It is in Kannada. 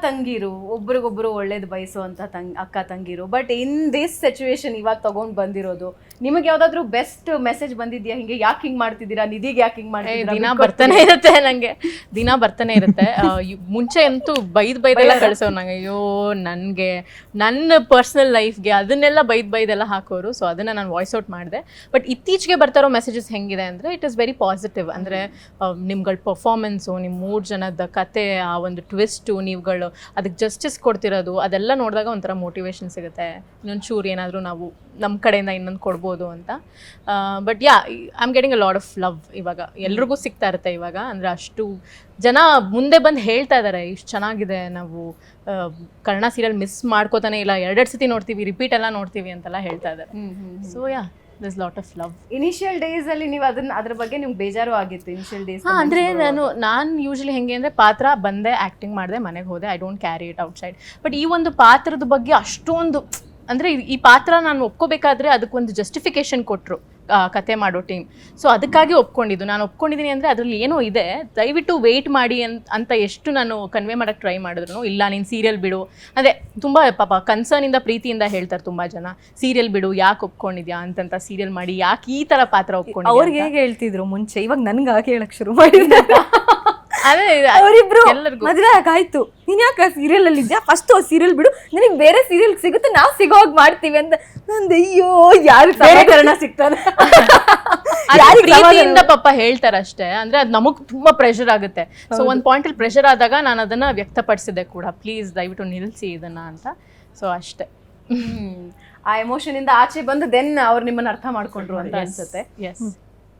ತಂಗಿರು ಒಬ್ರಿಗೊಬ್ರು ಒಳ್ಳೇದು ಬಯಸುವಂತ ಅಕ್ಕ ತಂಗಿರು, ಬಟ್ ಇನ್ ದಿಸ್ ಸಿಚುವೇಶನ್ ಇವಾಗ ತಗೊಂಡ್ ಬಂದಿರೋದು, ನಿಮಗೆ ಯಾವ್ದಾದ್ರು ಬೆಸ್ಟ್ ಮೆಸೇಜ್ ಬಂದಿದ್ಯಾ? ಹಿಂಗೆ ಯಾಕೆ ಹಿಂಗ್ ಮಾಡ್ತಿದ್ದೀರಾ, ನಿಧಿಗೆ ಯಾಕೆ ಹಿಂಗ್ ಮಾಡ್ತಿದ್ದೀರಾ? ದಿನ ಬರ್ತಾನೆ ಇರುತ್ತೆ ನಂಗೆ, ದಿನ ಬರ್ತಾನೆ ಇರುತ್ತೆ. ಮುಂಚೆ ಅಂತೂ ಬೈದೆಲ್ಲ ಕಳ್ಸೋರು ನಂಗೆ. ಅಯ್ಯೋ ನನ್ಗೆ ನನ್ನ ಪರ್ಸನಲ್ ಲೈಫ್ಗೆ ಅದನ್ನೆಲ್ಲ ಬೈದೆಲ್ಲ ಹಾಕೋರು. ಸೊ ಅದನ್ನ ನಾನು ವಾಯ್ಸ್ ಔಟ್ ಮಾಡಿದೆ. ಬಟ್ ಇತ್ತೀಚೆಗೆ ಬರ್ತಾರೋ ಮೆಸೇಜಸ್ ಹೆಂಗಿದೆ ಅಂದ್ರೆ ಇಟ್ ಇಸ್ ವೆರಿ ಪಾಸಿಟಿವ್. ಅಂದ್ರೆ ನಿಮ್ಗಳ ಪರ್ಫಾರ್ಮೆನ್ಸು, ನಿಮ್ಮ 3 ಜನದ ಕತೆ, ಆ ಒಂದು ಟ್ವಿಸ್ಟು, ನೀವುಗಳು ಅದಕ್ಕೆ ಜಸ್ಟಿಸ್ ಕೊಡ್ತಿರೋದು, ಅದೆಲ್ಲ ನೋಡಿದಾಗ ಒಂಥರ ಮೋಟಿವೇಶನ್ ಸಿಗುತ್ತೆ. ಇನ್ನೊಂದು ಚೂರು ಏನಾದರೂ ನಾವು ನಮ್ಮ ಕಡೆಯಿಂದ ಇನ್ನೊಂದು ಕೊಡ್ಬೋದು ಅಂತ. But yeah, I am getting a lot of love ಇವಾಗ. ಎಲ್ರಿಗೂ ಸಿಗ್ತಾ ಇರುತ್ತೆ ಇವಾಗ. ಅಂದರೆ ಅಷ್ಟು ಜನ ಮುಂದೆ ಬಂದು ಹೇಳ್ತಾ ಇದ್ದಾರೆ ಇಷ್ಟು ಚೆನ್ನಾಗಿದೆ, ನಾವು ಕನ್ನಡ ಸೀರಿಯಲ್ ಮಿಸ್ ಮಾಡ್ಕೋತಾನೆ ಇಲ್ಲ, 2 ಸತಿ ನೋಡ್ತೀವಿ, ರಿಪೀಟ್ ಎಲ್ಲ ನೋಡ್ತೀವಿ ಅಂತೆಲ್ಲ ಹೇಳ್ತಾ ಇದ್ದಾರೆ. So yeah, there's lot of love. Initial days ಅಲ್ಲಿ ನೀವು ಅದ್ರ ಬಗ್ಗೆ ನಿಮ್ಗೆ ಬೇಜಾರು ಆಗಿತ್ತು? ಇನಿಷಿಯಲ್ ಡೇಸ್ ಅಂದ್ರೆ ನಾನು ಯೂಶಲಿ ಹೆಂಗೆ ಅಂದ್ರೆ ಪಾತ್ರ ಬಂದೆ, ಆಕ್ಟಿಂಗ್ ಮಾಡಿದೆ, ಮನೆಗೆ ಹೋದೆ, I don't carry it outside. But ಈ ಒಂದು ಪಾತ್ರದ ಬಗ್ಗೆ ಅಷ್ಟೊಂದು ಅಂದ್ರೆ ಈ ಪಾತ್ರ ನಾನು ಒಪ್ಕೋಬೇಕಾದ್ರೆ ಅದಕ್ಕೊಂದು ಜಸ್ಟಿಫಿಕೇಶನ್ ಕೊಟ್ಟರು ಕತೆ ಮಾಡೋ ಟೀಮ್. ಸೊ ಅದಕ್ಕಾಗಿ ಒಪ್ಕೊಂಡಿದ್ದು. ನಾನು ಒಪ್ಕೊಂಡಿದ್ದೀನಿ ಅಂದರೆ ಅದರಲ್ಲಿ ಏನೋ ಇದೆ, ದಯವಿಟ್ಟು ವೆಯ್ಟ್ ಮಾಡಿ ಅಂತ ಎಷ್ಟು ನಾನು ಕನ್ವೆ ಮಾಡೋಕ್ಕೆ ಟ್ರೈ ಮಾಡಿದ್ರು. ಇಲ್ಲ ನೀನು ಸೀರಿಯಲ್ ಬಿಡು, ಅದೇ ತುಂಬ ಪಾಪ ಕನ್ಸರ್ನಿಂದ ಪ್ರೀತಿಯಿಂದ ಹೇಳ್ತಾರೆ ತುಂಬ ಜನ, ಸೀರಿಯಲ್ ಬಿಡು, ಯಾಕೆ ಒಪ್ಕೊಂಡಿದ್ಯಾ ಅಂತಂತ, ಸೀರಿಯಲ್ ಮಾಡಿ ಯಾಕೆ ಈ ಥರ ಪಾತ್ರ ಒಪ್ಕೊಂಡಿದ್ಯಾ. ಅವ್ರಿಗೆ ಹೇಗೆ ಹೇಳ್ತಿದ್ರು ಮುಂಚೆ, ಇವಾಗ ನನ್ಗೆ ಆಕೆ ಹೇಳಕ್ ಶುರು ಮಾಡಿದ್ದಾರೆ. ಅದೇ ಅವರಿಬ್ರು ಮದುವೆ ಆಗಾಯ್ತು, ನೀನ್ ಯಾಕೆ ಸೀರಿಯಲ್ ಅಲ್ಲಿ ಇದ್ಯಾ, ಫಸ್ಟ್ ಸೀರಿಯಲ್ ಬಿಡು, ನಿನಗೆ ಬೇರೆ ಸೀರಿಯಲ್ ಸಿಗುತ್ತೆ, ನಾವು ಸಿಗೋವಾಗ ಮಾಡ್ತೀವಿ ಅಂತ. ನಂದು ಅಯ್ಯೋ ಯಾರು ಬೇರೆ ಕಾರಣ ಸಿಗ್ತಾರೆ, ಪ್ರೀತಿಯಿಂದ ಪಾಪ ಹೇಳ್ತಾರೆ ಅಷ್ಟೇ. ಅಂದ್ರೆ ಅದು ನಮಗ್ ತುಂಬಾ ಪ್ರೆಷರ್ ಆಗುತ್ತೆ. ಸೊ ಒಂದ್ ಪಾಯಿಂಟ್ ಅಲ್ಲಿ ಪ್ರೆಷರ್ ಆದಾಗ ನಾನು ಅದನ್ನ ವ್ಯಕ್ತಪಡಿಸಿದೆ ಕೂಡ, ಪ್ಲೀಸ್ ದಯವಿಟ್ಟು ನಿಲ್ಸಿ ಇದನ್ನ ಅಂತ. ಸೊ ಅಷ್ಟೇ, ಆ ಎಮೋಷನ್ ಇಂದ ಆಚೆ ಬಂದು ದೆನ್ ಅವ್ರು ನಿಮ್ಮನ್ನ ಅರ್ಥ ಮಾಡ್ಕೊಂಡ್ರು ಅಂತ ಅನ್ಸುತ್ತೆ. ಎಸ್.